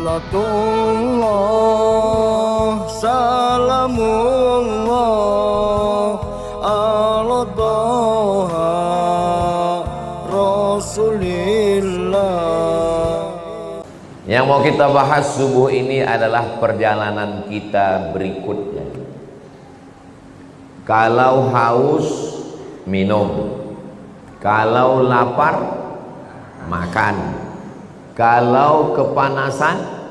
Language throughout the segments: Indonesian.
Salatullah salamullah ala Toha Rasulillah. Yang mau kita bahas subuh ini adalah perjalanan kita berikutnya. Kalau haus, minum. Kalau lapar, makan. Kalau kepanasan,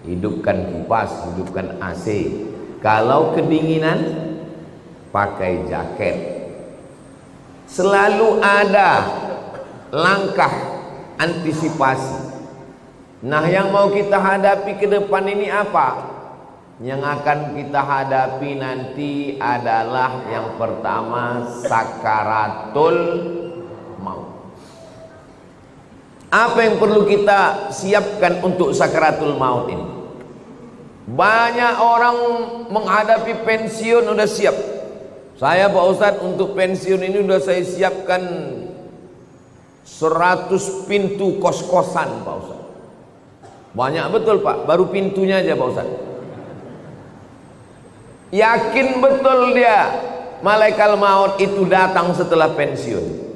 hidupkan kipas, hidupkan AC. Kalau kedinginan, pakai jaket. Selalu ada langkah antisipasi. Nah, yang mau kita hadapi ke depan ini apa? Yang akan kita hadapi nanti adalah yang pertama, sakaratul maut. Apa yang perlu kita siapkan untuk sakaratul maut ini? Banyak orang menghadapi pensiun udah siap. Saya Pak Ustadz untuk pensiun ini udah saya siapkan 100 pintu kos-kosan Pak Ustadz. Banyak betul Pak, baru pintunya aja Pak Ustadz. Yakin betul dia malaikat maut itu datang setelah pensiun.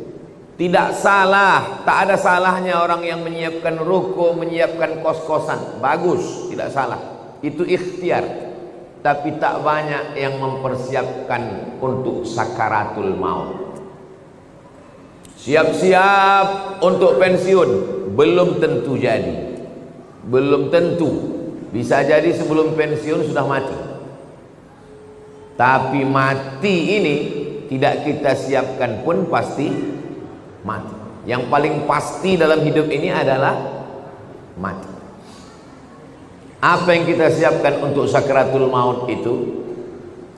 Tidak salah, tak ada salahnya orang yang menyiapkan ruko, menyiapkan kos-kosan. Bagus, tidak salah. Itu ikhtiar. Tapi tak banyak yang mempersiapkan untuk sakaratul maut. Siap-siap untuk pensiun, belum tentu jadi. Belum tentu. Bisa jadi sebelum pensiun sudah mati. Tapi mati ini tidak kita siapkan pun pasti mati. Yang paling pasti dalam hidup ini adalah mati. Apa yang kita siapkan untuk sakaratul maut itu?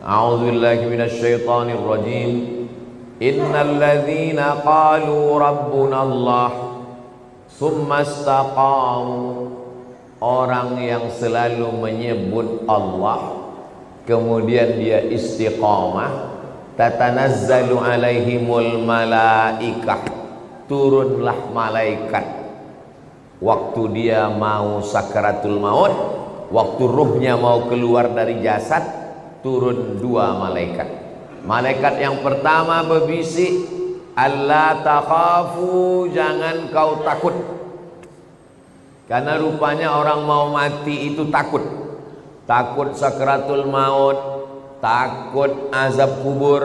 A'udzubillahi minasyaitonir rajim. Innal ladzina qalu rabbuna Allah tsumma istaqamu. Orang yang selalu menyebut Allah kemudian dia istiqamah, tatanazzalu alaihimul malaikah, turunlah malaikat waktu dia mau sakaratul maut, waktu ruhnya mau keluar dari jasad, turun dua malaikat. Malaikat yang pertama berbisik, alla takhafu, jangan kau takut. Karena rupanya orang mau mati itu takut. Takut sakaratul maut, takut azab kubur,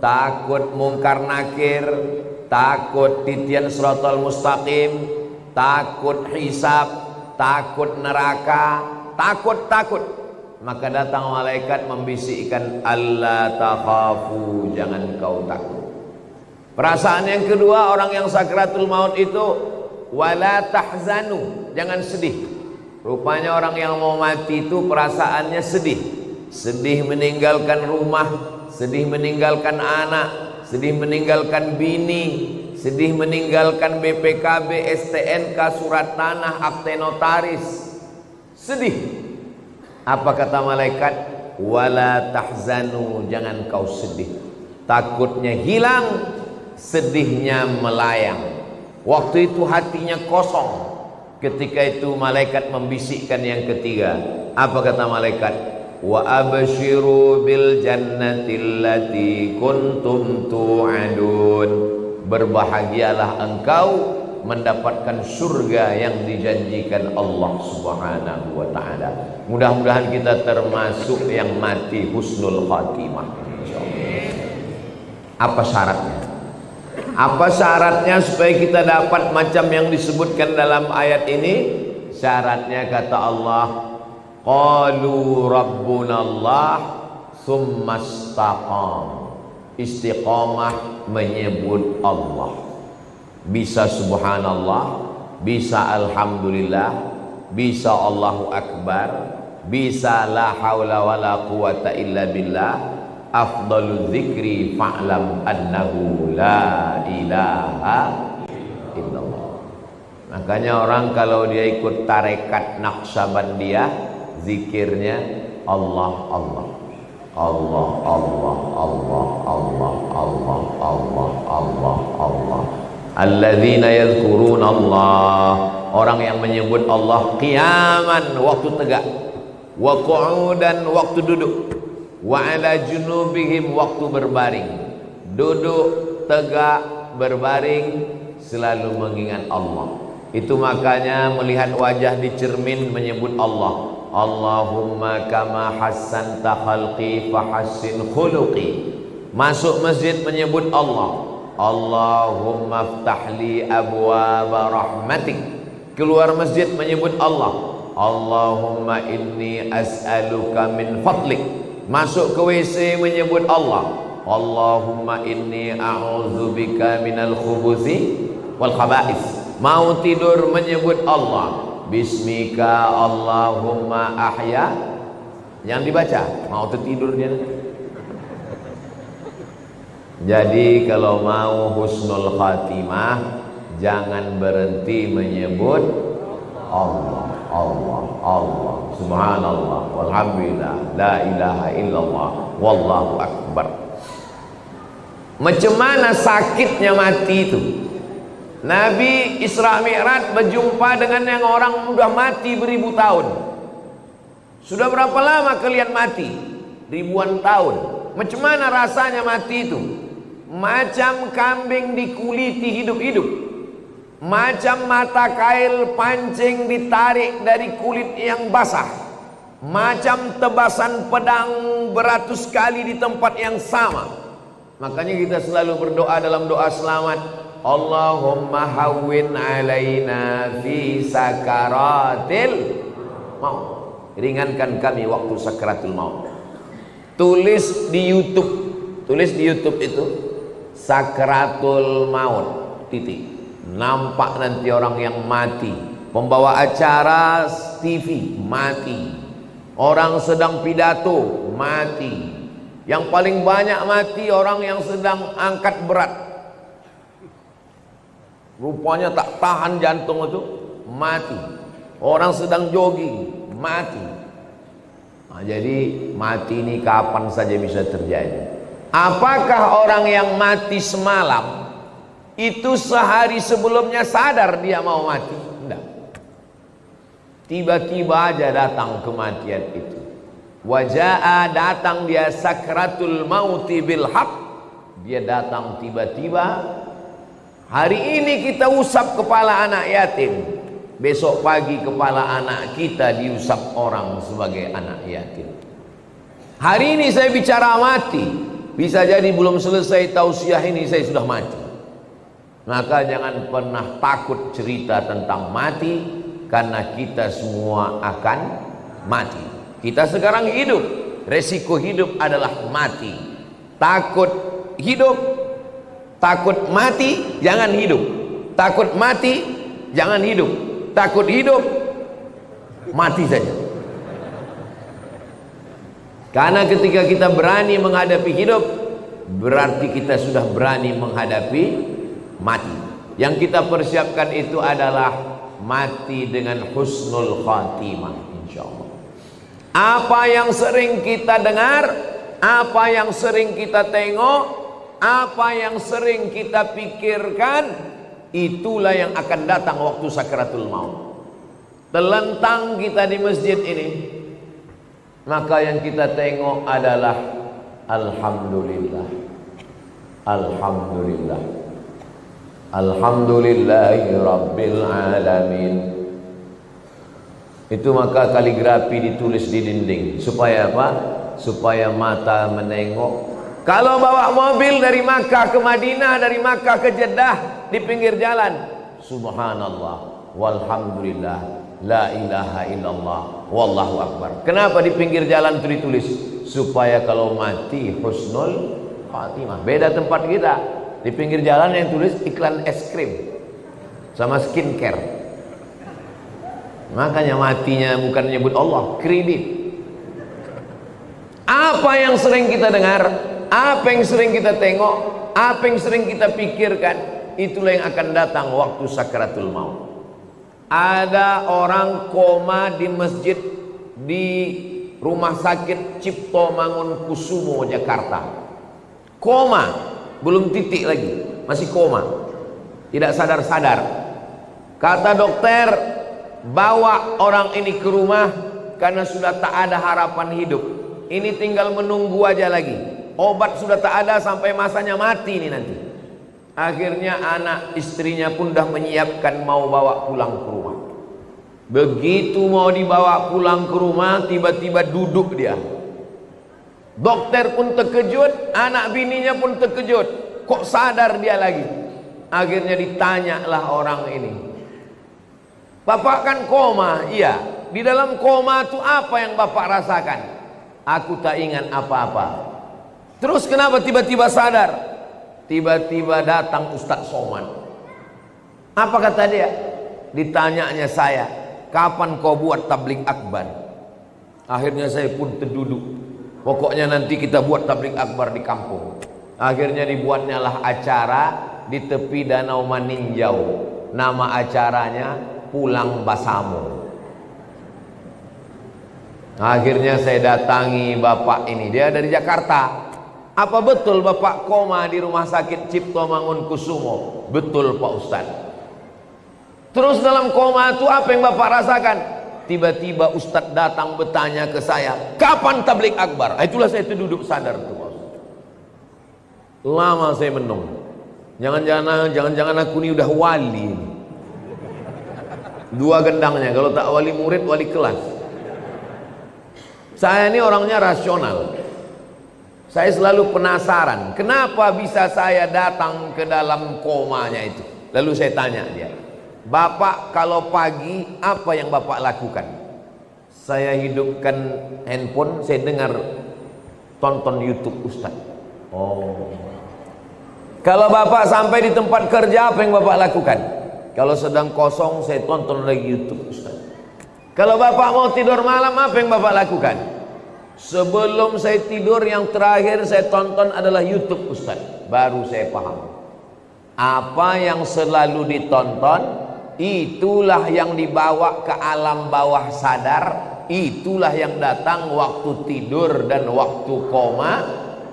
takut mungkar nakir, takut titian siratal mustaqim, takut hisab, takut neraka, takut. Maka datang malaikat membisikkan, alla takhafu, jangan kau takut. Perasaan yang kedua orang yang sakaratul maut itu, wala tahzanu, jangan sedih. Rupanya orang yang mau mati itu perasaannya sedih. Sedih meninggalkan rumah, sedih meninggalkan anak, sedih meninggalkan bini, sedih meninggalkan BPKB, STNK, surat tanah, akte notaris. Sedih. Apa kata malaikat? Wala tahzanu, jangan kau sedih. Takutnya hilang, sedihnya melayang. Waktu itu hatinya kosong. Ketika itu malaikat membisikkan yang ketiga. Apa kata malaikat? Wa abshiru bil jannati allati kuntum tu'adun. Berbahagialah engkau mendapatkan surga yang dijanjikan Allah Subhanahu wa taala. Mudah-mudahan kita termasuk yang mati husnul khatimah insyaallah. Apa syaratnya? Apa syaratnya supaya kita dapat macam yang disebutkan dalam ayat ini? Syaratnya kata Allah, qalu rabbunallah tsumma istaqam. Istiqamah menyebut Allah. Bisa subhanallah, bisa alhamdulillah, bisa Allahu akbar, bisa la haula wala quwata illa billah. Afdalu dzikri fa'lam annahu la ilaha illallah. Makanya orang kalau dia ikut tarekat Naqsabandiyah, zikirnya Allah Allah Allah Allah Allah Allah Allah Allah Allah Allah. Alladzina yadhkuruna Allah orang yang menyebut Allah qiyaman, waktu tegak, wa qu'udan, waktu duduk, wa ala junubihim, waktu berbaring. Duduk, tegak, berbaring, selalu mengingat Allah. Itu makanya melihat wajah di cermin menyebut Allah. Allahumma kama hassanta khalqi fahassin khuluqi. Masuk masjid menyebut Allah. Allahumma ftahli abwaaba rahmatik. Keluar masjid menyebut Allah. Allahumma inni as'aluka min fadlik. Masuk ke WC menyebut Allah. Allahumma inni a'udzubika minal khubuthi wal khaba'ith. Mau tidur menyebut Allah. Bismika Allahumma ahya. Yang dibaca, mau tertidur dia. Jadi kalau mau husnul khatimah, jangan berhenti menyebut Allah, Allah, Allah, subhanallah, walhamdulillah, la ilaha illallah, wallahu akbar. Macam mana sakitnya mati itu? Nabi Isra Mi'raj berjumpa dengan yang orang sudah mati beribu tahun. Sudah berapa lama kalian mati? Ribuan tahun. Macam mana rasanya mati itu? Macam kambing dikuliti hidup-hidup, macam mata kail pancing ditarik dari kulit yang basah, macam tebasan pedang beratus kali di tempat yang sama. Makanya kita selalu berdoa dalam doa selamat, Allahumma hawwin alaina fi sakaratil maut. Ringankan kami waktu sakaratul maut. Tulis di YouTube itu sakaratul maut titik. Nampak nanti orang yang mati, pembawa acara TV mati, orang sedang pidato mati. Yang paling banyak mati orang yang sedang angkat berat, rupanya tak tahan jantung itu, mati. Orang sedang jogging mati. Nah, jadi mati ini kapan saja bisa terjadi. Apakah orang yang mati semalam itu sehari sebelumnya sadar dia mau mati? Tidak. Tiba-tiba aja datang kematian itu. Wajaa, datang dia sakratul mauti bil haq. Dia datang tiba-tiba. Hari ini kita usap kepala anak yatim, besok pagi kepala anak kita diusap orang sebagai anak yatim. Hari ini saya bicara mati, bisa jadi belum selesai tausiah ini saya sudah mati. Maka jangan pernah takut cerita tentang mati, karena kita semua akan mati. Kita sekarang hidup, resiko hidup adalah mati. Takut hidup, takut mati, jangan hidup. Takut mati, jangan hidup. Takut hidup, mati saja. Karena ketika kita berani menghadapi hidup, berarti kita sudah berani menghadapi mati. Yang kita persiapkan itu adalah mati dengan husnul khatimah, insyaallah. Apa yang sering kita dengar, apa yang sering kita tengok, apa yang sering kita pikirkan, itulah yang akan datang waktu sakaratul maut. Telentang kita di masjid ini, maka yang kita tengok adalah alhamdulillah, alhamdulillah, alhamdulillahi rabbil alamin. Itu maka kaligrafi ditulis di dinding. Supaya apa? Supaya mata menengok. Kalau bawa mobil dari Makkah ke Madinah, dari Makkah ke Jeddah, di pinggir jalan, subhanallah, walhamdulillah, la ilaha illallah, wallahu akbar. Kenapa di pinggir jalan itu ditulis? Supaya kalau mati husnul khatimah. Beda tempat kita. Di pinggir jalan yang tulis iklan es krim sama skincare. Makanya matinya bukan menyebut Allah, kredit. Apa yang sering kita dengar, apa yang sering kita tengok, apa yang sering kita pikirkan, itulah yang akan datang waktu sakaratul maut. Ada orang koma di masjid di Rumah Sakit Cipto Mangunkusumo Jakarta. Koma, belum titik lagi, masih koma, tidak sadar-sadar. Kata dokter, bawa orang ini ke rumah karena sudah tak ada harapan hidup. Ini tinggal menunggu aja lagi. Obat sudah tak ada sampai masanya mati ini nanti. Akhirnya anak istrinya pun dah menyiapkan mau bawa pulang ke rumah. Begitu mau dibawa pulang ke rumah, tiba-tiba duduk dia. Dokter pun terkejut, anak bininya pun terkejut. Kok sadar dia lagi? Akhirnya ditanyalah orang ini. Bapak kan koma. Iya. Di dalam koma itu apa yang bapak rasakan? Aku tak ingat apa-apa. Terus kenapa tiba-tiba sadar? Tiba-tiba datang Ustadz Somad. Apa kata dia? Ditanyanya saya, kapan kau buat tabligh akbar? Akhirnya saya pun terduduk. Pokoknya nanti kita buat tabligh akbar di kampung. Akhirnya dibuatnya lah acara di tepi Danau Maninjau. Nama acaranya Pulang Basamo. Akhirnya saya datangi bapak ini. Dia dari Jakarta. Apa betul bapak koma di rumah sakit Cipto Mangunkusumo? Betul Pak Ustadz. Terus dalam koma itu apa yang bapak rasakan? Tiba-tiba Ustadz datang bertanya ke saya, kapan tabligh akbar? Itulah saya duduk sadar tuh Pak Ustadz. Lama saya menung. Jangan-jangan aku ini udah wali. Dua gendangnya, kalau tak wali murid, wali kelas. Saya ini orangnya rasional. Saya selalu penasaran, kenapa bisa saya datang ke dalam komanya itu. Lalu saya tanya dia, Bapak kalau pagi apa yang Bapak lakukan? Saya hidupkan handphone, saya dengar tonton YouTube Ustaz. Oh. Kalau Bapak sampai di tempat kerja apa yang Bapak lakukan? Kalau sedang kosong saya tonton lagi YouTube Ustaz. Kalau Bapak mau tidur malam apa yang Bapak lakukan? Sebelum saya tidur yang terakhir saya tonton adalah YouTube Ustaz. Baru saya paham. Apa yang selalu ditonton, itulah yang dibawa ke alam bawah sadar. Itulah yang datang waktu tidur dan waktu koma.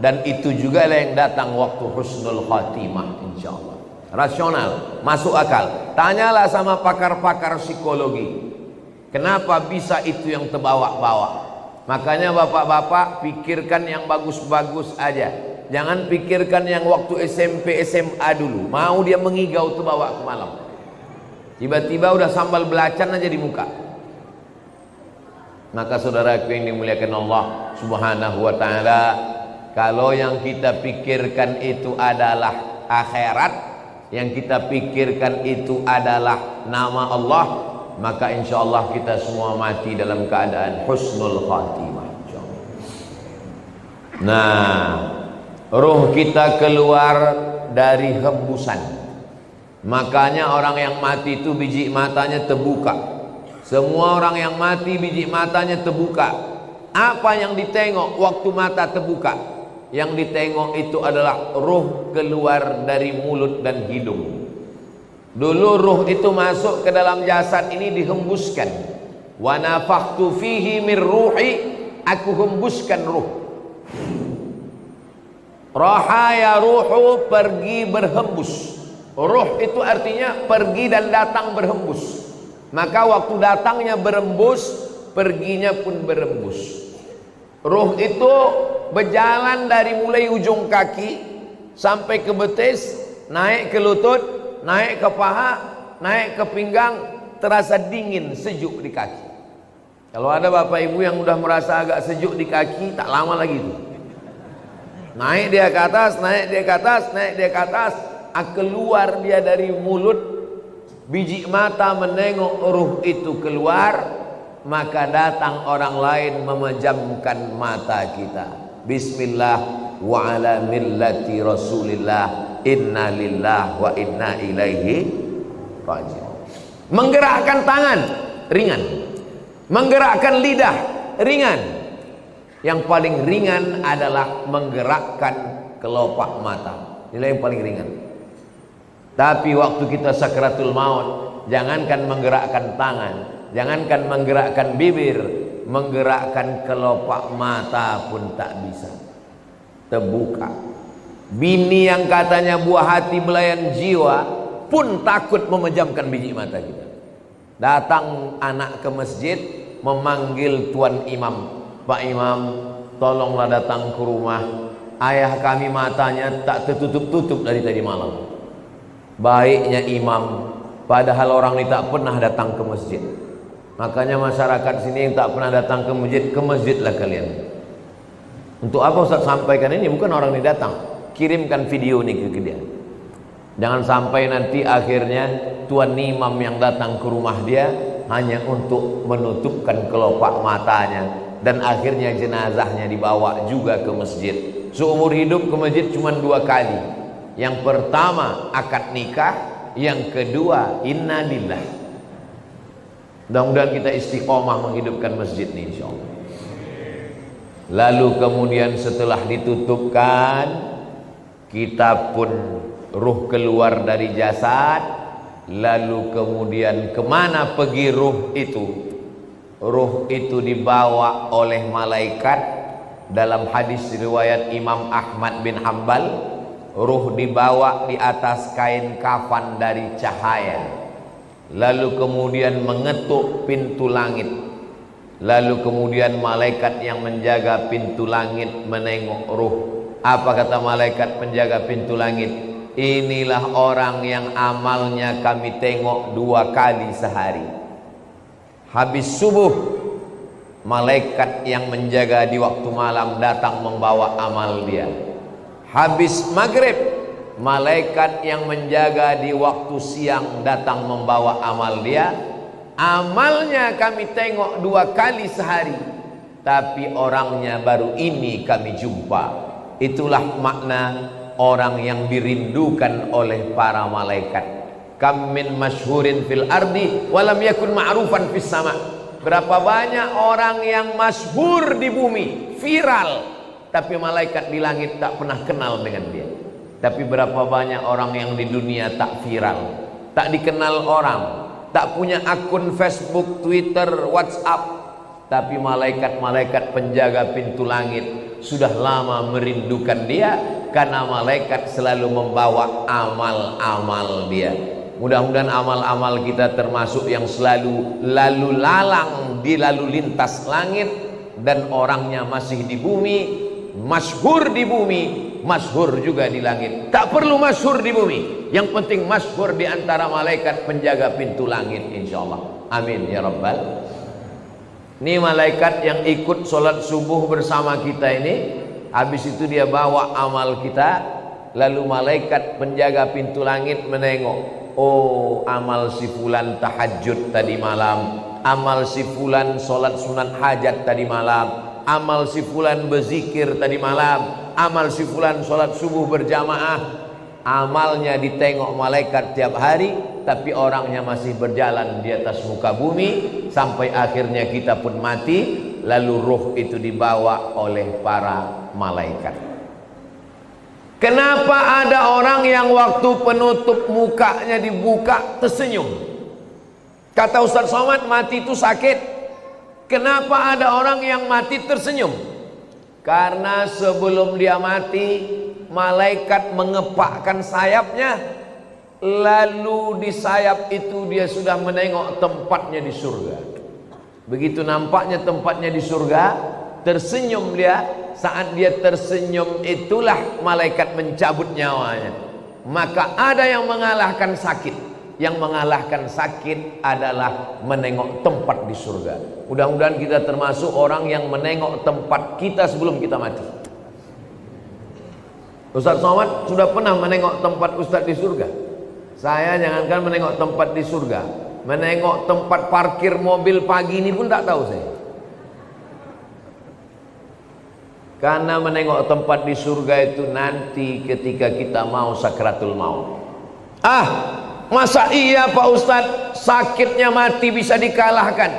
Dan itu juga lah yang datang waktu husnul khatimah insyaallah. Rasional, masuk akal. Tanyalah sama pakar-pakar psikologi. Kenapa bisa itu yang terbawa-bawa? Makanya bapak-bapak pikirkan yang bagus-bagus aja. Jangan pikirkan yang waktu SMP SMA dulu. Mau dia mengigau tuh bawa ke malam. Tiba-tiba udah sambal belacan aja di muka. Maka saudaraku yang dimuliakan Allah Subhanahu wa taala, kalau yang kita pikirkan itu adalah akhirat, yang kita pikirkan itu adalah nama Allah, maka insya Allah kita semua mati dalam keadaan husnul khatimah. Nah, ruh kita keluar dari hembusan. Makanya orang yang mati itu biji matanya terbuka. Semua orang yang mati biji matanya terbuka. Apa yang ditengok waktu mata terbuka? Yang ditengok itu adalah ruh keluar dari mulut dan hidung. Dulu ruh itu masuk ke dalam jasad ini dihembuskan. Wa nafakhtu fihi min ruhi, aku hembuskan ruh. Rahaya ruhu, pergi berhembus. Ruh itu artinya pergi dan datang berhembus. Maka waktu datangnya berembus, perginya pun berembus. Ruh itu berjalan dari mulai ujung kaki sampai ke betis, naik ke lutut, naik ke paha, naik ke pinggang, terasa dingin, sejuk di kaki. Kalau ada bapak ibu yang udah merasa agak sejuk di kaki, tak lama lagi itu. Naik dia ke atas, naik dia ke atas, naik dia ke atas, keluar dia dari mulut, biji mata menengok ruh itu keluar, maka datang orang lain memejamkan mata kita. Bismillah wa ala millati Rasulillah, inna lillah wa inna ilaihi raji'un. Menggerakkan tangan ringan, menggerakkan lidah ringan. Yang paling ringan adalah menggerakkan kelopak mata. Inilah yang paling ringan. Tapi waktu kita sakratul maut, jangankan menggerakkan tangan, jangankan menggerakkan bibir, menggerakkan kelopak mata pun tak bisa. Terbuka. Bini yang katanya buah hati belayan jiwa, pun takut memejamkan biji mata kita. Datang anak ke masjid memanggil tuan imam, Pak Imam, tolonglah datang ke rumah. Ayah kami matanya tak tertutup-tutup dari tadi malam. Baiknya imam, padahal orang ini tak pernah datang ke masjid. Makanya masyarakat sini yang tak pernah datang ke masjidlah kalian. Untuk apa Ustaz sampaikan ini? Bukan orang ini datang, kirimkan video ini ke dia. Jangan sampai nanti akhirnya tuan imam yang datang ke rumah dia hanya untuk menutupkan kelopak matanya, dan akhirnya jenazahnya dibawa juga ke masjid. Seumur hidup ke masjid cuma 2 kali. Yang pertama akad nikah, yang kedua inna lillah. Mudah-mudahan kita istiqomah menghidupkan masjid ini insyaallah. Lalu kemudian setelah ditutupkan, kita pun ruh keluar dari jasad. Lalu kemudian kemana pergi ruh itu? Ruh itu dibawa oleh malaikat. Dalam hadis riwayat Imam Ahmad bin Hanbal, ruh dibawa di atas kain kafan dari cahaya. Lalu kemudian mengetuk pintu langit. Lalu kemudian malaikat yang menjaga pintu langit menengok ruh. Apa kata malaikat penjaga pintu langit? Inilah orang yang amalnya kami tengok 2 kali sehari. Habis subuh, malaikat yang menjaga di waktu malam datang membawa amal dia. Habis maghrib, malaikat yang menjaga di waktu siang datang membawa amal dia. Amalnya kami tengok 2 kali sehari, tapi orangnya baru ini kami jumpa. Itulah makna orang yang dirindukan oleh para malaikat. Kam min masyhurin fil ardi walam yakun ma'rufan fis sama. Berapa banyak orang yang masyhur di bumi, viral, tapi malaikat di langit tak pernah kenal dengan dia. Tapi berapa banyak orang yang di dunia tak viral, tak dikenal orang, tak punya akun Facebook, Twitter, WhatsApp, tapi malaikat-malaikat penjaga pintu langit sudah lama merindukan dia, karena malaikat selalu membawa amal-amal dia. Mudah-mudahan amal-amal kita termasuk yang selalu lalu lalang di lalu lintas langit, dan orangnya masih di bumi, masyhur di bumi, masyhur juga di langit. Tak perlu masyhur di bumi, yang penting masyhur di antara malaikat penjaga pintu langit insyaallah. Amin ya rabbal. Ini malaikat yang ikut sholat subuh bersama kita ini, habis itu dia bawa amal kita. Lalu malaikat penjaga pintu langit menengok, oh amal si fulan tahajud tadi malam, amal si fulan sholat sunat hajat tadi malam, amal si fulan berzikir tadi malam, amal si fulan sholat subuh berjamaah. Amalnya ditengok malaikat tiap hari, tapi orangnya masih berjalan di atas muka bumi sampai akhirnya kita pun mati. Lalu ruh itu dibawa oleh para malaikat. Kenapa ada orang yang waktu penutup mukanya dibuka tersenyum? Kata Ustaz Somad, mati itu sakit. Kenapa ada orang yang mati tersenyum? Karena sebelum dia mati, malaikat mengepakkan sayapnya, lalu di sayap itu dia sudah menengok tempatnya di surga. Begitu nampaknya tempatnya di surga, tersenyum dia. Saat dia tersenyum itulah malaikat mencabut nyawanya. Maka ada yang mengalahkan sakit. Yang mengalahkan sakit adalah menengok tempat di surga. Mudah-mudahan kita termasuk orang yang menengok tempat kita sebelum kita mati. Ustaz Somad sudah pernah menengok tempat Ustaz di surga. Saya jangankan menengok tempat di surga, menengok tempat parkir mobil pagi ini pun tak tahu saya. Karena menengok tempat di surga itu nanti ketika kita mau sakratul maut. Masa iya Pak Ustadz, sakitnya mati bisa dikalahkan?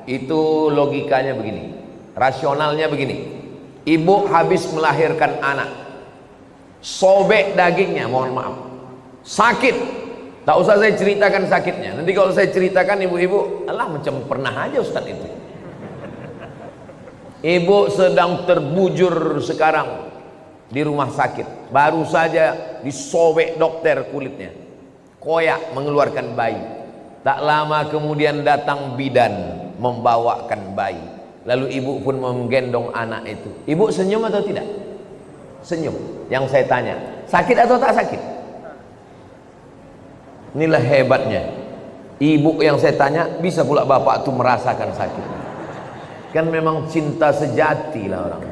Itu logikanya begini, rasionalnya begini. Ibu habis melahirkan anak, sobek dagingnya, mohon maaf, sakit. Tak usah saya ceritakan sakitnya. Nanti kalau saya ceritakan ibu-ibu, alah macam pernah aja Ustadz itu. Ibu sedang terbujur sekarang di rumah sakit, baru saja disobek dokter kulitnya. koyak mengeluarkan bayi. Tak lama kemudian datang bidan membawakan bayi. Lalu ibu pun menggendong anak itu. Ibu senyum atau tidak? Senyum. Yang saya tanya, sakit atau tak sakit? Inilah hebatnya. Ibu yang saya tanya, bisa pula bapak itu merasakan sakit. Kan memang cinta sejati lah orang.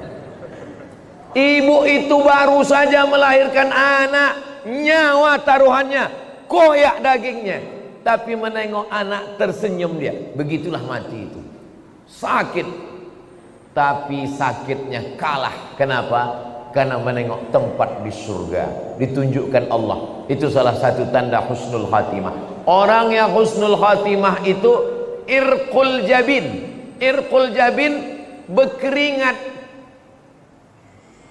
Ibu itu baru saja melahirkan anak, nyawa taruhannya, koyak dagingnya, tapi menengok anak tersenyum dia. Begitulah mati itu. Sakit, tapi sakitnya kalah. Kenapa? Karena menengok tempat di surga, ditunjukkan Allah. Itu salah satu tanda husnul khatimah. Orang yang husnul khatimah itu irqul jabin. Irqul jabin, berkeringat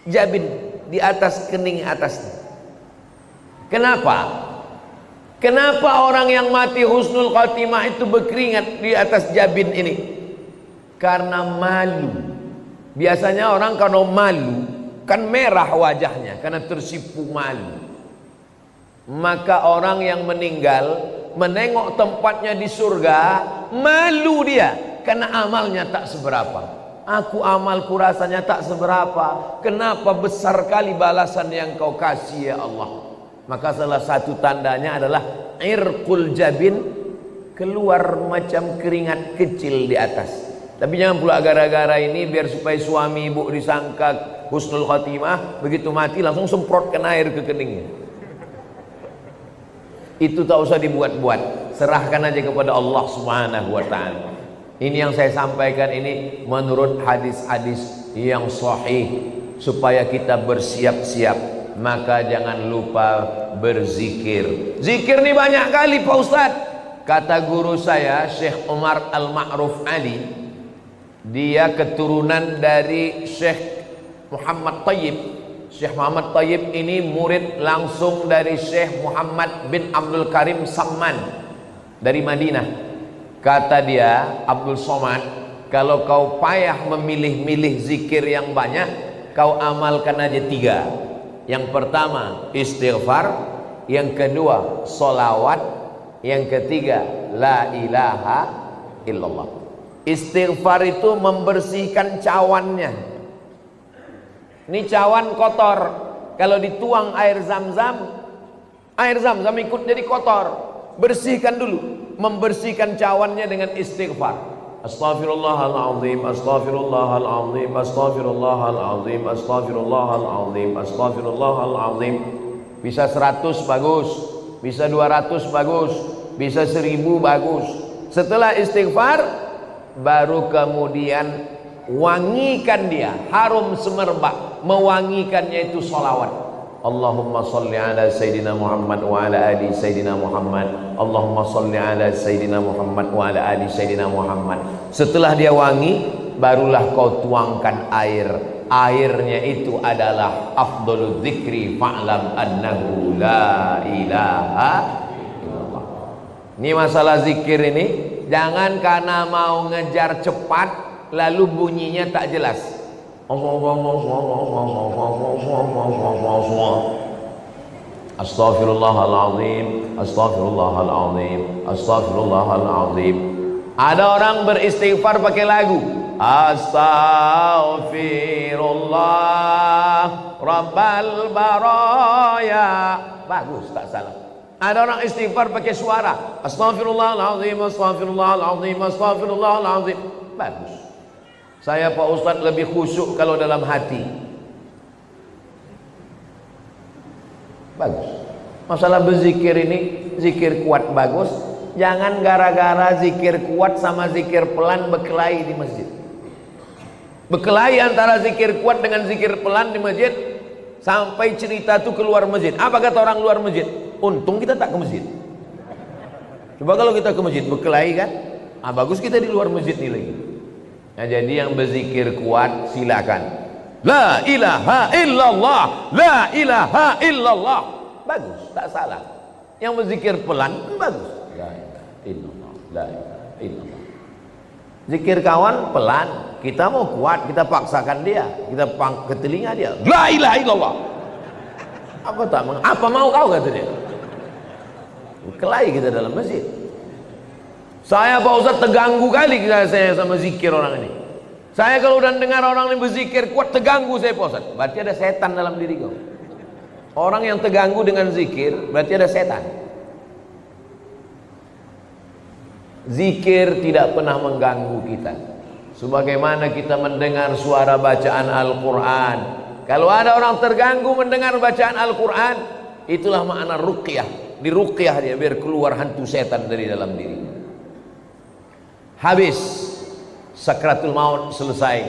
jabin di atas kening atasnya. Kenapa? Kenapa orang yang mati husnul khatimah itu berkeringat di atas jabin ini? Karena malu. Biasanya orang kalau malu kan merah wajahnya karena tersipu malu. Maka orang yang meninggal menengok tempatnya di surga, malu dia karena amalnya tak seberapa. Aku amalku rasanya tak seberapa, kenapa besar kali balasan yang kau kasih ya Allah. Maka salah satu tandanya adalah irqul jabin, keluar macam keringat kecil di atas. Tapi jangan pula gara-gara ini biar supaya suami ibu disangka husnul khatimah, begitu mati langsung semprotkan air ke keningnya. Itu tak usah dibuat-buat, serahkan aja kepada Allah Subhanahu wa ta'ala. Ini yang saya sampaikan ini menurut hadis-hadis yang sahih, supaya kita bersiap-siap. Maka jangan lupa berzikir. Zikir ini banyak kali Pak Ustadz. Kata guru saya Syekh Umar Al-Ma'ruf Ali, dia keturunan dari Syekh Muhammad Tayyib. Syekh Muhammad Tayyib ini murid langsung dari Syekh Muhammad bin Abdul Karim Samman dari Madinah. Kata dia, Abdul Somad, kalau kau payah memilih-milih zikir yang banyak, kau amalkan aja 3. Yang pertama istighfar, yang kedua solawat, yang ketiga la ilaha illallah. Istighfar itu membersihkan cawannya. Ini cawan kotor, kalau dituang air zam-zam ikut jadi kotor. Bersihkan dulu, membersihkan cawannya dengan istighfar. Astaghfirullahaladzim, astaghfirullahaladzim, astaghfirullahaladzim, astaghfirullahaladzim, astaghfirullahaladzim. Bisa 100 bagus, bisa 200 bagus, bisa 1000 bagus. Setelah istighfar baru kemudian wangikan dia, harum semerbak. Mewangikannya itu salawat. Allahumma salli ala Sayyidina Muhammad wa ala ali Sayyidina Muhammad. Allahumma salli ala Sayyidina Muhammad wa ala ali Sayyidina Muhammad. Setelah dia wangi, barulah kau tuangkan air. Airnya itu adalah afdhalul dzikri fa'lam annahu la ilaha illallah. Ini masalah zikir ini, jangan karena mau ngejar cepat lalu bunyinya tak jelas. Astaghfirullahaladzim, astaghfirullahaladzim, astaghfirullahaladzim. Ada orang beristighfar pakai lagu. Astaghfirullah Rabbal baraya. Bagus, tak salah. Ada orang istighfar pakai suara. Astaghfirullahaladzim, astaghfirullahaladzim, astaghfirullahaladzim. Bagus. Saya Pak Ustadz lebih khusyuk kalau dalam hati. Bagus. Masalah berzikir ini, zikir kuat bagus. Jangan gara-gara zikir kuat sama zikir pelan berkelahi di masjid. Berkelahi antara zikir kuat dengan zikir pelan di masjid, sampai cerita itu keluar masjid. Apa kata orang luar masjid? Untung kita tak ke masjid. Coba kalau kita ke masjid berkelahi kan? Bagus kita di luar masjid nih lagi. Nah, jadi yang berzikir kuat silakan. La ilaha illallah, la ilaha illallah. Bagus, tak salah. Yang berzikir pelan bagus. La ilaha illallah, la ilaha illallah. Zikir kawan pelan, kita mau kuat, kita paksakan dia, kita ke telinga dia. La ilaha illallah. Apa mau kau kata dia? Kelahi kita dalam masjid. Saya Pak Ustaz terganggu kali saya sama zikir orang ini. Saya kalau udah dengar orang ini berzikir kuat, terganggu saya Pak Ustaz. Berarti ada setan dalam diri kau. Orang yang terganggu dengan zikir berarti ada setan. Zikir tidak pernah mengganggu kita. Sebagaimana kita mendengar suara bacaan Al-Quran. Kalau ada orang terganggu mendengar bacaan Al-Quran, itulah makna ruqyah. Di ruqyah dia biar keluar hantu setan dari dalam dirinya. Habis sakratul maut selesai,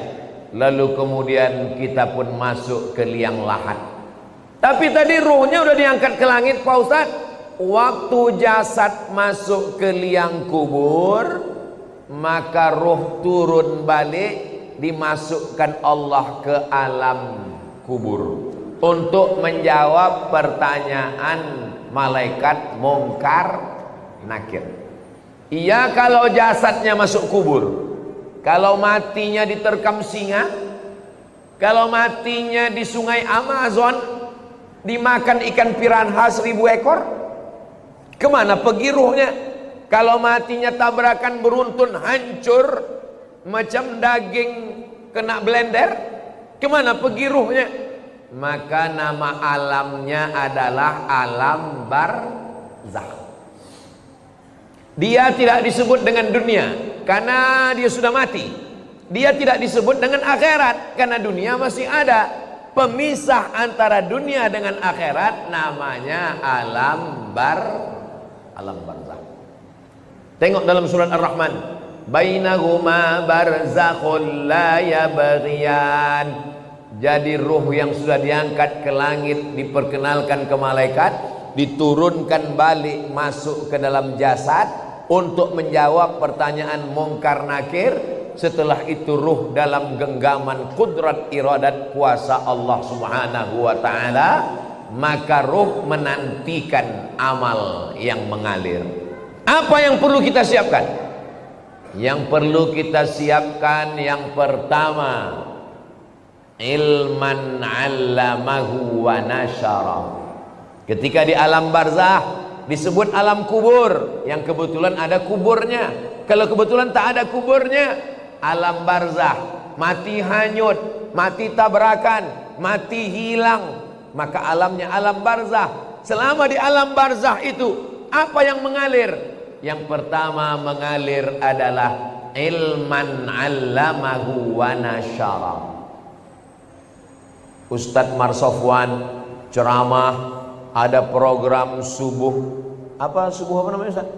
lalu kemudian kita pun masuk ke liang lahat. Tapi tadi ruhnya udah diangkat ke langit Pak Ustaz. Waktu jasad masuk ke liang kubur, maka ruh turun balik, dimasukkan Allah ke alam kubur untuk menjawab pertanyaan malaikat Munkar Nakir. Iya, kalau jasadnya masuk kubur, kalau matinya diterkam singa, kalau matinya di sungai Amazon, dimakan ikan piranha 1000 ekor, kemana pergi ruhnya? Kalau matinya tabrakan beruntun hancur macam daging kena blender, kemana pergi ruhnya? Maka nama alamnya adalah alam barzakh. Dia tidak disebut dengan dunia karena dia sudah mati. Dia tidak disebut dengan akhirat karena dunia masih ada. Pemisah antara dunia dengan akhirat namanya alam barzakh. Tengok dalam surat Ar-Rahman, bainahuma barzakhul la yabghiyan. Jadi ruh yang sudah diangkat ke langit diperkenalkan ke malaikat, diturunkan balik masuk ke dalam jasad untuk menjawab pertanyaan Munkar Nakir. Setelah itu ruh dalam genggaman kudrat iradat kuasa Allah Subhanahu wa ta'ala, maka ruh menantikan amal yang mengalir. Apa yang perlu kita siapkan? Yang perlu kita siapkan yang pertama, ilman 'allamahu wa nasyara. Ketika di alam barzakh disebut alam kubur, yang kebetulan ada kuburnya. Kalau kebetulan tak ada kuburnya, alam barzakh, mati hanyut, mati tabrakan, mati hilang, maka alamnya alam barzakh. Selama di alam barzakh itu apa yang mengalir? Yang pertama mengalir adalah ilman 'allamahu wa nasyara. Ustadz Marsofwan ceramah, ada program subuh apa namanya Ustaz?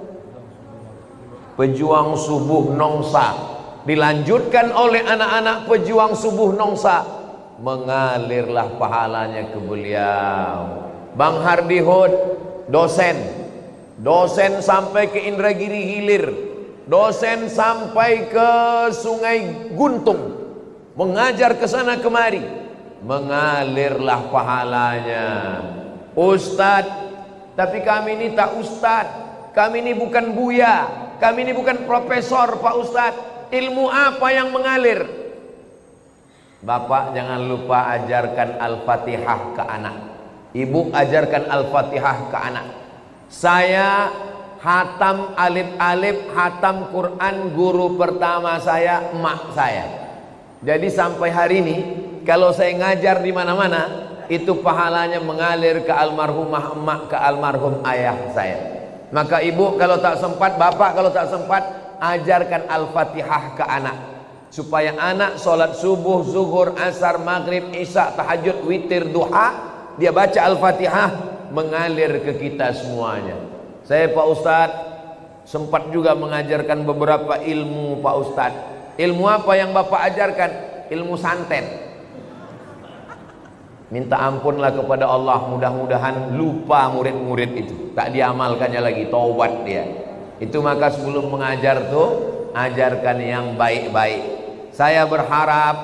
Pejuang Subuh Nongsa, dilanjutkan oleh anak-anak pejuang subuh Nongsa, mengalirlah pahalanya ke beliau. Bang Hardi Hud dosen sampai ke Indragiri Hilir, dosen sampai ke Sungai Guntung, mengajar ke sana kemari, mengalirlah pahalanya. Ustadz, tapi kami ini tak ustadz, kami ini bukan buya, kami ini bukan profesor Pak Ustadz, ilmu apa yang mengalir? Bapak jangan lupa ajarkan Al-Fatihah ke anak, ibu ajarkan Al-Fatihah ke anak. Saya hatam alif-alif, hatam Quran, guru pertama saya emak saya. Jadi sampai hari ini kalau saya ngajar di mana-mana, itu pahalanya mengalir ke almarhumah emak, ke almarhum ayah saya. Maka ibu kalau tak sempat, bapak kalau tak sempat, ajarkan Al-Fatihah ke anak, supaya anak sholat subuh, zuhur, asar, maghrib, isya, tahajud, witir, duha, dia baca Al-Fatihah, mengalir ke kita semuanya. Saya Pak Ustadz sempat juga mengajarkan beberapa ilmu Pak Ustadz. Ilmu apa yang bapak ajarkan? Ilmu santet. Minta ampunlah kepada Allah, mudah-mudahan lupa murid-murid itu, tak diamalkannya lagi, taubat dia. Itu maka sebelum mengajar tuh ajarkan yang baik-baik. Saya berharap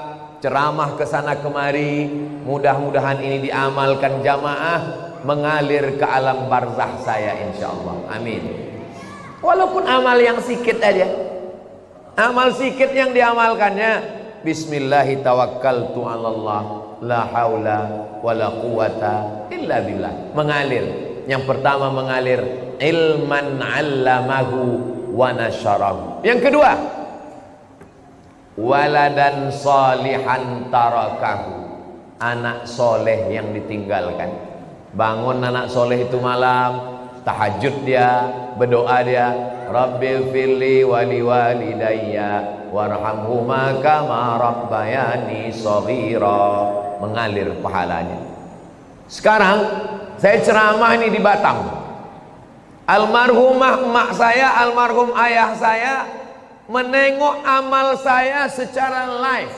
ceramah ke sana kemari, mudah-mudahan ini diamalkan jamaah, mengalir ke alam barzakh saya insyaallah. Amin. Walaupun amal yang sikit aja, amal sikit yang diamalkannya, bismillahi tawakkaltu 'alallah, la haula wala quwata illa billah, mengalir. Yang pertama mengalir ilman 'allamahu wa nasyarahu. Yang kedua, waladan salihan tarakahu, anak soleh yang ditinggalkan. Bangun anak soleh itu malam, tahajud dia, berdoa dia, Rabbil firli wali walidayya warhamhuma kama rabbayani shaghira, mengalir pahalanya. Sekarang saya ceramah ini di Batam. Almarhumah emak saya, almarhum ayah saya menengok amal saya secara live.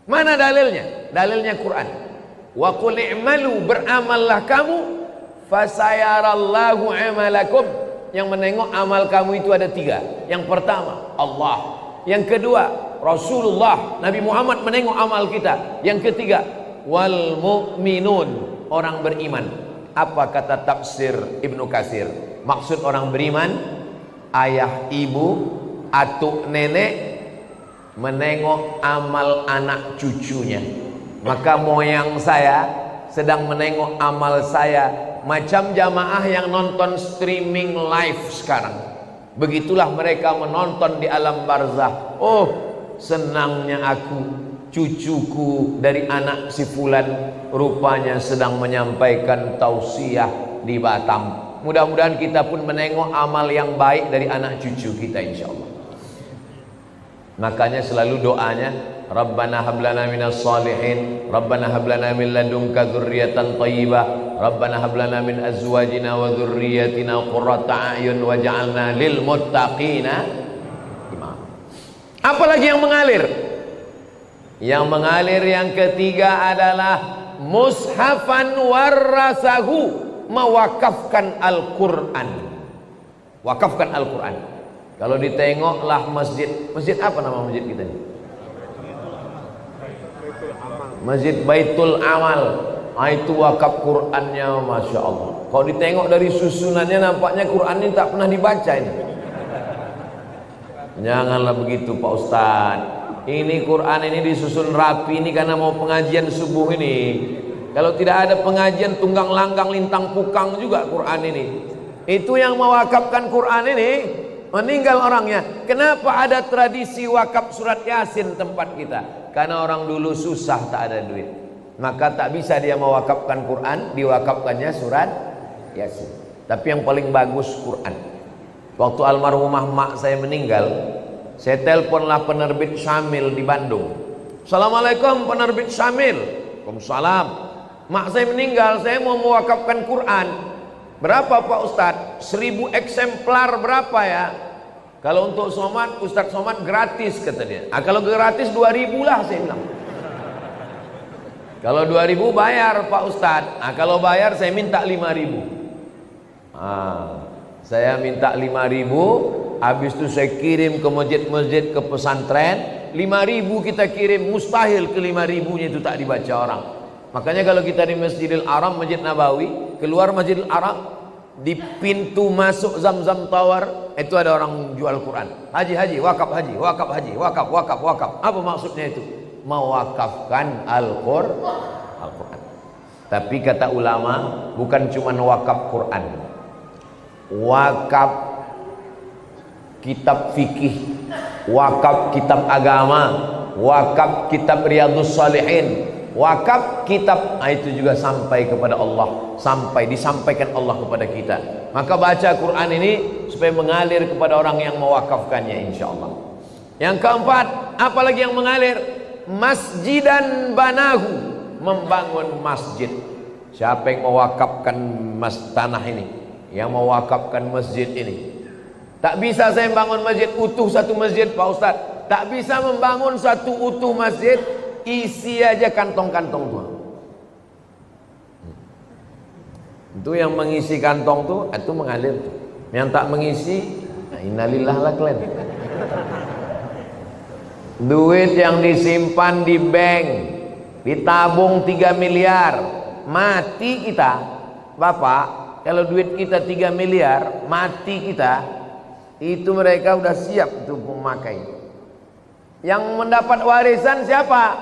Mana dalilnya? Dalilnya Quran. Wa qul i'malu, beramallah kamu, fasayarallahu amalakum. Yang menengok amal kamu itu ada 3. Yang pertama Allah, yang kedua Rasulullah Nabi Muhammad menengok amal kita, yang ketiga wal mu'minun, orang beriman. Apa kata tafsir Ibnu Katsir? Maksud orang beriman, ayah, ibu, atuk, nenek menengok amal anak cucunya. Maka moyang saya sedang menengok amal saya, macam jamaah yang nonton streaming live sekarang. Begitulah mereka menonton di alam barzah. Oh, senangnya aku, cucuku dari anak si fulan rupanya sedang menyampaikan tausiah di Batam. Mudah-mudahan kita pun menengok amal yang baik dari anak cucu kita, insyaallah. Makanya selalu doanya, Rabbana hablana minas salihin, Rabbana hablana min ladunka dzurriyyatan thayyibah, Rabbana hablana min azwajina wa dzurriyyatina qurrata a'yun waj'alna lil muttaqina imama. Apalagi yang mengalir? Yang mengalir yang ketiga adalah mushafan warasahu, mewakafkan Al-Quran. Wakafkan Al-Quran. Kalau ditengoklah masjid, masjid apa nama masjid kita ini? Masjid Baitul Amal. Itu wakaf Qurannya, Masya Allah. Kalau ditengok dari susunannya nampaknya Quran ini tak pernah dibaca ini. Janganlah begitu Pak Ustadz. Ini Quran ini disusun rapi ini karena mau pengajian subuh ini. Kalau tidak ada pengajian tunggang langgang lintang pukang juga Quran ini. Itu yang mewakafkan Quran ini meninggal orangnya. Kenapa ada tradisi wakaf surat Yasin tempat kita? Karena orang dulu susah, tak ada duit, maka tak bisa dia mewakafkan Quran, diwakafkannya surat Yasin. Tapi yang paling bagus Quran. Waktu almarhumah mak saya meninggal, saya teleponlah penerbit Syamil di Bandung. Assalamualaikum penerbit Syamil. Waalaikumsalam. Mak saya meninggal, saya mau mewakafkan Quran. Berapa Pak Ustadz? 1000 eksemplar berapa ya? Kalau untuk Somad, Ustadz Somad gratis kata dia. Kalau gratis 2000 lah saya bilang. Kalau 2000 bayar Pak Ustadz. Kalau bayar saya minta 5000. Saya minta 5000. Habis itu saya kirim ke masjid-masjid, ke pesantren. 5000 kita kirim, mustahil ke 5000-nya itu tak dibaca orang. Makanya kalau kita di Masjidil Haram, Masjid Nabawi, keluar Masjidil Haram, di pintu masuk Zamzam Tower itu ada orang jual Quran. Haji, wakaf haji, wakaf haji, wakaf. Apa maksudnya itu? Mewakafkan Al-Quran. Tapi kata ulama, bukan cuma wakaf Quran, wakaf kitab fikih, wakaf kitab agama, wakaf kitab Riyadhus Shalihin, wakaf kitab, itu juga sampai kepada Allah, sampai disampaikan Allah kepada kita. Maka baca Quran ini supaya mengalir kepada orang yang mewakafkannya, insyaallah. Yang keempat, apalagi yang mengalir? Masjidan banahu, membangun masjid. Siapa yang mewakafkan tanah ini, yang mewakafkan masjid ini? Tak bisa saya membangun masjid utuh, satu masjid Pak Ustadz. Tak bisa membangun satu utuh masjid, isi aja kantong-kantong tuh. Itu yang mengisi kantong tuh, itu mengalir tuh. Yang tak mengisi, innalillah lah kalian. Duit yang disimpan di bank, ditabung 3 miliar, mati kita, Bapak. Kalau duit kita 3 miliar, mati kita, itu mereka udah siap tuh memakai. Yang mendapat warisan siapa?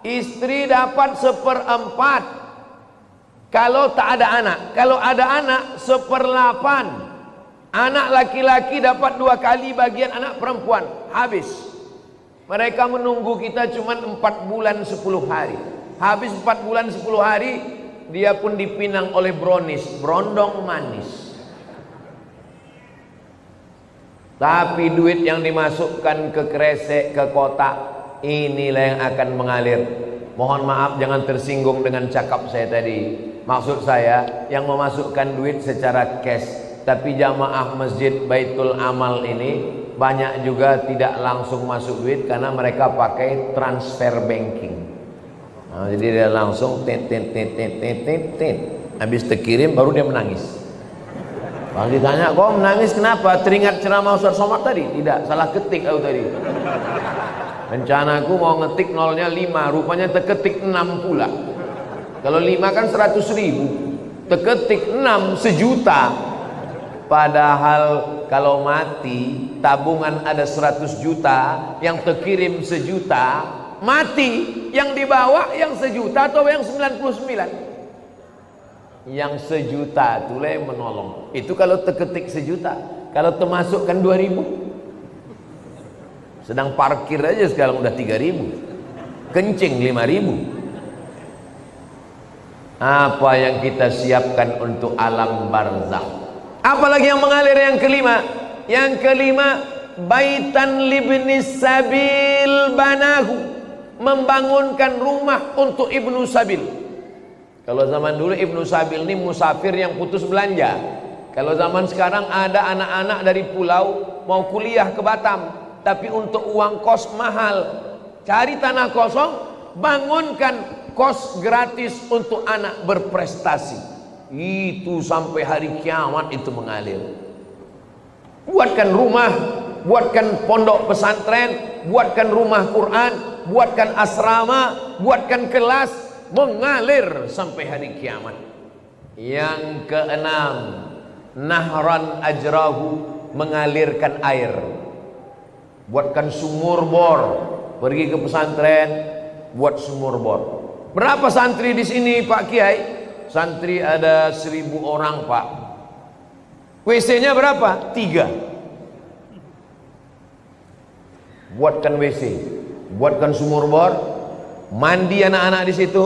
Istri dapat 1/4, Kalau tak ada anak. Kalau ada anak, 1/8. Anak laki-laki dapat 2 kali bagian anak perempuan. Habis. Mereka menunggu kita cuma 4 bulan 10 hari. Habis 4 bulan 10 hari, dia pun dipinang oleh Bronis, berondong manis. Tapi duit yang dimasukkan ke kresek, ke kotak, inilah yang akan mengalir. Mohon maaf jangan tersinggung dengan cakap saya tadi. Maksud saya yang memasukkan duit secara cash. Tapi jamaah masjid Baitul Amal ini banyak juga tidak langsung masuk duit karena mereka pakai transfer banking. Nah, jadi dia langsung tit. Habis terkirim baru dia menangis. Kalau ditanya, kok menangis kenapa? Teringat ceramah Ustaz Somad tadi? Tidak, salah ketik aku tadi. Rencanaku mau ngetik nolnya 5, rupanya terketik 6 pula. Kalau 5 kan 100.000, terketik 6 1.000.000. Padahal kalau mati tabungan ada 100 juta, yang terkirim 1 juta, mati yang dibawa yang 1 juta atau yang 99? Yang 1 juta itulah yang menolong. Itu kalau terketik 1 juta. Kalau termasukkan 2.000, sedang parkir aja sekarang udah 3.000, kencing 5.000. Apa yang kita siapkan untuk alam barzakh? Apalagi yang mengalir yang kelima? Yang kelima, baitan libnis sabil banahu, membangunkan rumah untuk ibnu sabil. Kalau zaman dulu ibnu sabil ini musafir yang putus belanja. Kalau zaman sekarang ada anak-anak dari pulau mau kuliah ke Batam, tapi untuk uang kos mahal. Cari tanah kosong, bangunkan kos gratis untuk anak berprestasi. Itu sampai hari kiamat itu mengalir. Buatkan rumah, buatkan pondok pesantren, buatkan rumah Quran, buatkan asrama, buatkan kelas, mengalir sampai hari kiamat. Yang keenam, nahran ajrahu, mengalirkan air. Buatkan sumur bor, pergi ke pesantren, buat sumur bor. Berapa santri di sini Pak Kiai? Santri ada 1.000 orang Pak. WC-nya berapa? 3. Buatkan WC, buatkan sumur bor, mandi anak-anak di situ,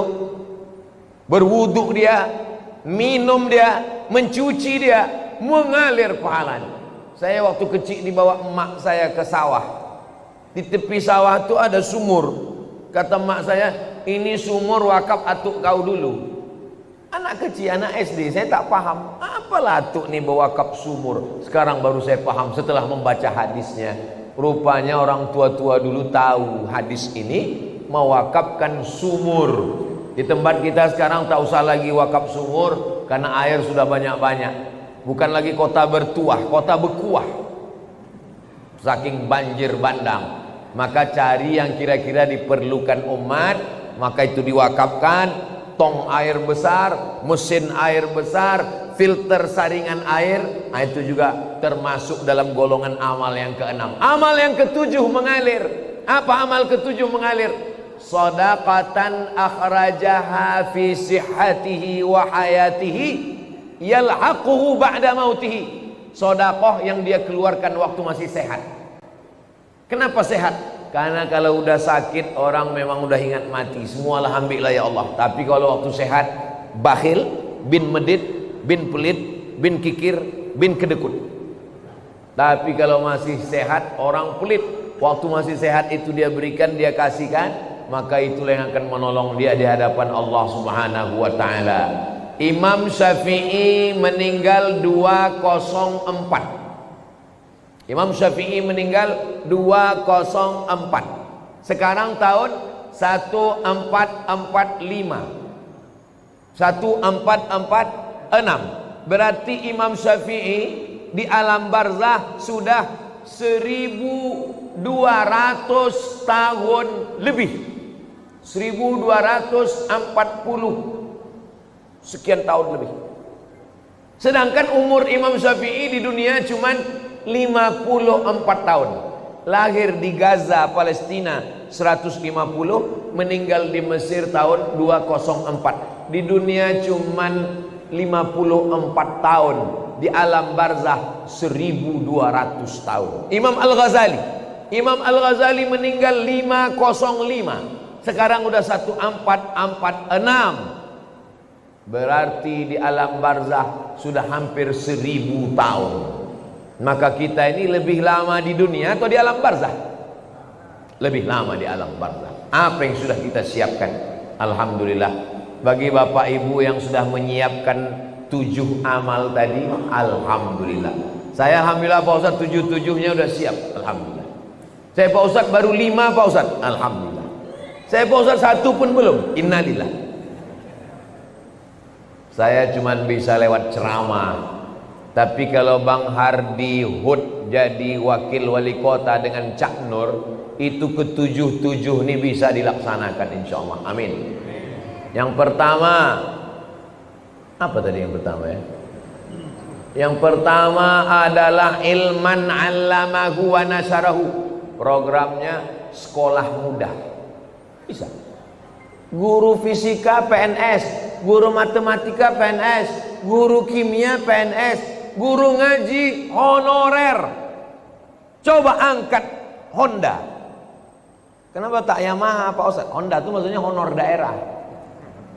berwuduk dia, minum dia, mencuci dia, mengalir pahalanya. Saya waktu kecil dibawa emak saya ke sawah. Di tepi sawah itu ada sumur. Kata emak saya, ini sumur wakaf atuk kau dulu. Anak kecil, anak SD, saya tak paham. Apalah atuk nih bewakaf sumur. Sekarang baru saya paham setelah membaca hadisnya. Rupanya orang tua-tua dulu tahu hadis ini mewakafkan sumur. Di tempat kita sekarang tak usah lagi wakaf sumur karena air sudah banyak-banyak. Bukan lagi kota bertuah, kota berkuah. Saking banjir bandang. Maka cari yang kira-kira diperlukan umat, maka itu diwakafkan. Tong air besar, mesin air besar, filter saringan air. Nah, itu juga termasuk dalam golongan amal yang keenam. Amal yang ketujuh mengalir. Apa amal ketujuh mengalir? Shadaqatan akhrajaha fi sihhatihi wa hayatihi yalhaquhu ba'da mautihi. Sedekah yang dia keluarkan waktu masih sehat. Kenapa sehat? Karena kalau udah sakit orang memang udah ingat mati. Semualah ambillah ya Allah. Tapi kalau waktu sehat, bakhil, bin medit, bin pelit, bin kikir, bin kedekut. Tapi kalau masih sehat, orang pelit. Waktu masih sehat itu dia berikan, dia kasihkan, maka itulah yang akan menolong dia di hadapan Allah Subhanahu wa taala. Imam Syafi'i meninggal 204. Imam Syafi'i meninggal 204. Sekarang tahun 1445. 1446. Berarti Imam Syafi'i di alam barzah sudah 1200 tahun lebih. 1240 sekian tahun lebih. Sedangkan umur Imam Syafi'i di dunia cuman 54 tahun. Lahir di Gaza, Palestina 150, meninggal di Mesir tahun 204. Di dunia cuman 54 tahun, di alam barzah 1200 tahun. Imam Al-Ghazali meninggal 505. Sekarang udah 1446. Berarti di alam barzah sudah hampir 1000 tahun. Maka kita ini lebih lama di dunia atau di alam barzah? Lebih lama di alam barzah. Apa yang sudah kita siapkan? Alhamdulillah. Bagi bapak ibu yang sudah menyiapkan 7 amal tadi, alhamdulillah. Saya alhamdulillah Pak Ustadz 7-7-nya udah siap, alhamdulillah. Saya Pak Ustadz baru 5 Pak Ustadz, alhamdulillah. Saya Pak Ustadz 1 pun belum, innalillah. Saya cuma bisa lewat ceramah. Tapi kalau Bang Hardi Hud jadi wakil wali kota dengan Cak Nur, itu ke-7 ini bisa dilaksanakan insya Allah. Amin. Yang pertama, apa tadi yang pertama ya? Yang pertama adalah ilman 'allamahu wa nasyarahu. Programnya sekolah mudah. Bisa. Guru fisika PNS, guru matematika PNS, guru kimia PNS, guru ngaji honorer. Coba angkat Honda. Kenapa tak Yamaha Pak Ustaz? Honda itu maksudnya honor daerah.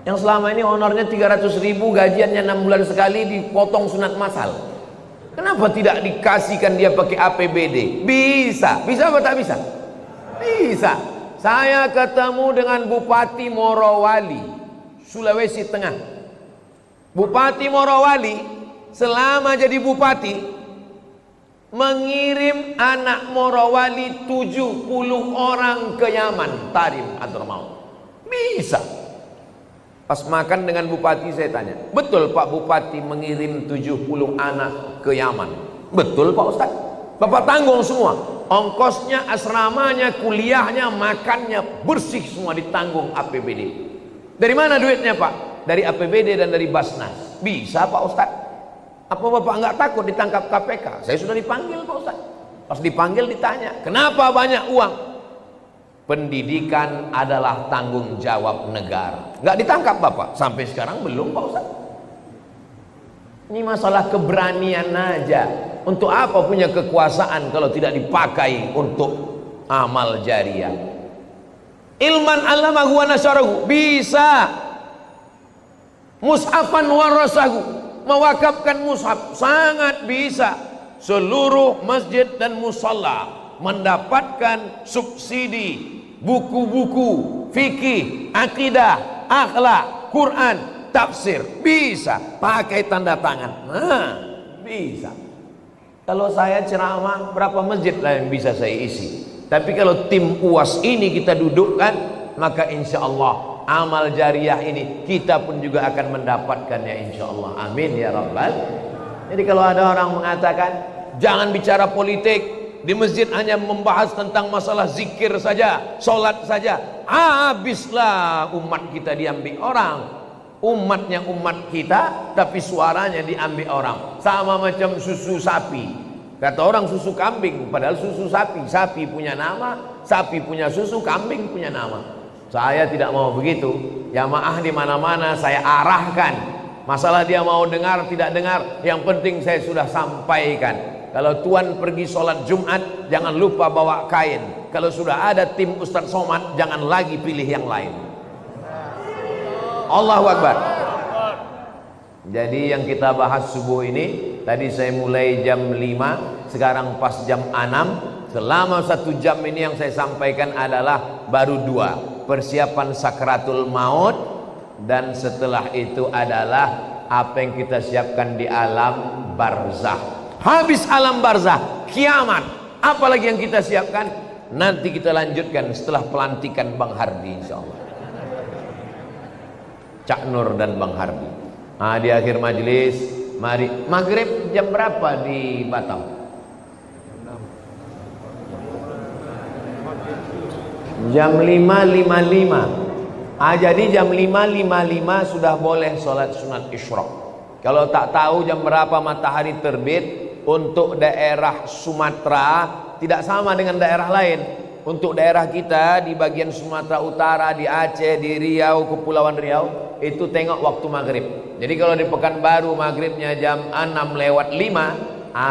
Yang selama ini honornya 300.000, gajiannya 6 bulan sekali, dipotong sunat masal. Kenapa tidak dikasihkan dia pakai APBD? Bisa. Bisa apa tak bisa? Bisa. Saya ketemu dengan Bupati Morowali, Sulawesi Tengah. Bupati Morowali selama jadi bupati mengirim anak Morowali 70 orang ke Yaman, Tarim atau mau. Bisa. Pas makan dengan bupati saya tanya, betul Pak Bupati mengirim 70 anak ke Yaman? Betul Pak Ustaz. Bapak tanggung semua. Ongkosnya, asramanya, kuliahnya, makannya, bersih semua ditanggung APBD. Dari mana duitnya Pak? Dari APBD dan dari Basnas. Bisa Pak Ustaz. Apa Bapak nggak takut ditangkap KPK? Saya sudah dipanggil Pak Ustaz. Pas dipanggil ditanya, kenapa banyak uang? Pendidikan adalah tanggung jawab negara. Nggak ditangkap Bapak? Sampai sekarang belum Pak Ustaz. Ini masalah keberanian aja. Untuk apa punya kekuasaan kalau tidak dipakai untuk amal jariah? Ilman 'allamahu wa nasyarahu. Bisa. Mushafan warasahu. Mewakafkan mushaf. Sangat bisa. Seluruh masjid dan musalla mendapatkan subsidi buku-buku fikih, akidah, akhlak, Quran, tafsir. Bisa. Pakai tanda tangan. Nah, bisa. Kalau saya ceramah, berapa masjid lah yang bisa saya isi? Tapi kalau tim UAS ini kita dudukkan, maka insya Allah amal jariah ini kita pun juga akan mendapatkannya insya Allah. Amin ya Rabbal. Jadi kalau ada orang mengatakan jangan bicara politik, di masjid hanya membahas tentang masalah zikir saja, sholat saja, habislah umat kita diambil orang. Umatnya umat kita, tapi suaranya diambil orang. Sama macam susu sapi. Kata orang susu kambing, padahal susu sapi. Sapi punya nama, sapi punya susu, kambing punya nama. Saya tidak mau begitu. Jamaah di mana-mana saya arahkan. Masalah dia mau dengar tidak dengar, yang penting saya sudah sampaikan. Kalau tuan pergi sholat Jumat, jangan lupa bawa kain. Kalau sudah ada tim Ustadz Somad, jangan lagi pilih yang lain. Allahu Akbar. Jadi yang kita bahas subuh ini, tadi saya mulai jam 5, sekarang pas jam 6. Selama 1 jam ini yang saya sampaikan adalah baru 2. Persiapan sakratul maut, dan setelah itu adalah apa yang kita siapkan di alam barzah. Habis alam barzah, kiamat. Apalagi yang kita siapkan? Nanti kita lanjutkan setelah pelantikan Bang Hardi insyaallah. Cak Nur dan Bang Hardi. Nah, di akhir majelis, mari maghrib jam berapa di Batam? Jam 5.55. Jadi jam 5.55 sudah boleh sholat sunat isyraq. Kalau tak tahu jam berapa matahari terbit, untuk daerah Sumatera tidak sama dengan daerah lain. Untuk daerah kita di bagian Sumatera Utara, di Aceh, di Riau, Kepulauan Riau, itu tengok waktu maghrib. Jadi kalau di Pekanbaru maghribnya jam 6:05,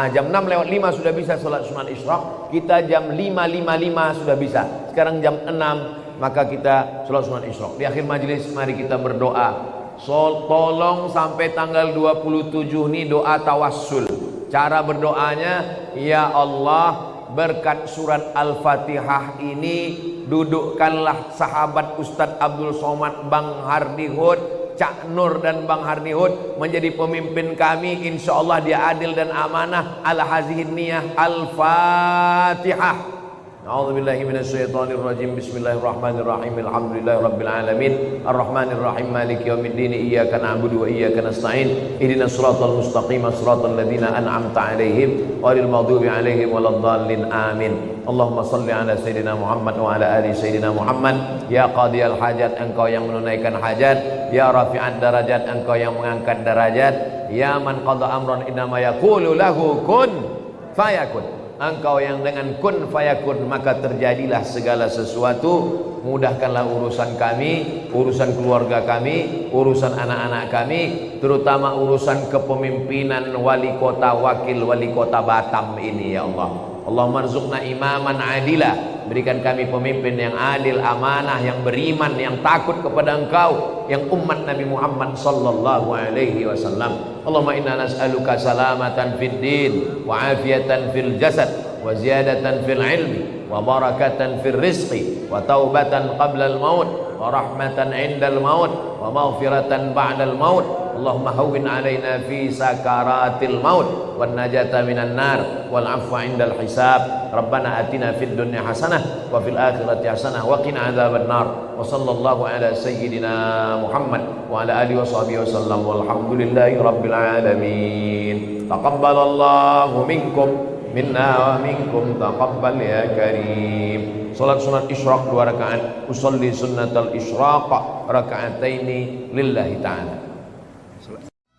jam 6:05 sudah bisa sholat sunat isyraq. Kita jam 5:55 sudah bisa. Sekarang jam 6, maka kita sholat sunat isyraq. Di akhir majelis mari kita berdoa. Tolong sampai tanggal 27 ini doa tawassul. Cara berdoanya, ya Allah, berkat surat Al-Fatihah ini dudukkanlah sahabat Ustadz Abdul Somad, Bang Hardihud, Cak Nur dan Bang Hardihud menjadi pemimpin kami. Insya Allah dia adil dan amanah. Al-Hazihin Niyah. Al-Fatihah. A'udzubillahi minasyaitonirrajim. Bismillahirrahmanirrahim. Alhamdulillahi rabbil alamin. Arrahmanirrahim. Maliki yaumiddin. Iyyaka na'budu wa iyyaka nasta'in. Ihdinas siratal mustaqim. Siratal ladzina an'amta 'alaihim ghairil maghdubi 'alaihim waladdallin. Amin. Allahumma shalli ala sayyidina Muhammad wa ala ali sayyidina Muhammad. Ya qadiyal hajat, engkau yang menunaikan hajat. Ya rafi'ad darajat, engkau yang mengangkat derajat. Ya man qada amran innama yaqulu lahu kun fayakun. Engkau yang dengan kun fayakun maka terjadilah segala sesuatu. Mudahkanlah urusan kami, urusan keluarga kami, urusan anak-anak kami, terutama urusan kepemimpinan wali kota, wakil wali kota Batam ini ya Allah. Allahumma rzuqna imaman adila, berikan kami pemimpin yang adil, amanah, yang beriman, yang takut kepada Engkau, yang umat Nabi Muhammad sallallahu alaihi wasallam. Allahumma inna nas'aluka salamatan fid din wa afiyatan fil jasad wa ziyadatan fil ilmi wa barakatan fil rizqi wa taubatan qabla al maut wa rahmatan indal maut wa maghfiratan ba'dal maut. Allahumma hawwin alaina fi sakaratil maut wan najata minan nar wal afwa indal hisab. Rabbana atina fid dunya hasanah wa fil akhirati hasanah wa qina adzaban nar. Wa sallallahu ala sayyidina Muhammad wa ala alihi washabihi wasallam walhamdulillahi rabbil alamin. Taqabbalallahu minkum minna wa minkum taqabbal ya karim. Salat sunat isyraq 2 rakaat. Usolli sunnatal isyraq raka'ataini lillahi ta'ala.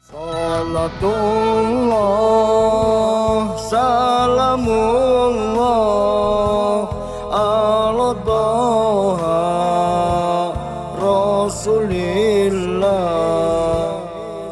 Salatullah salamullah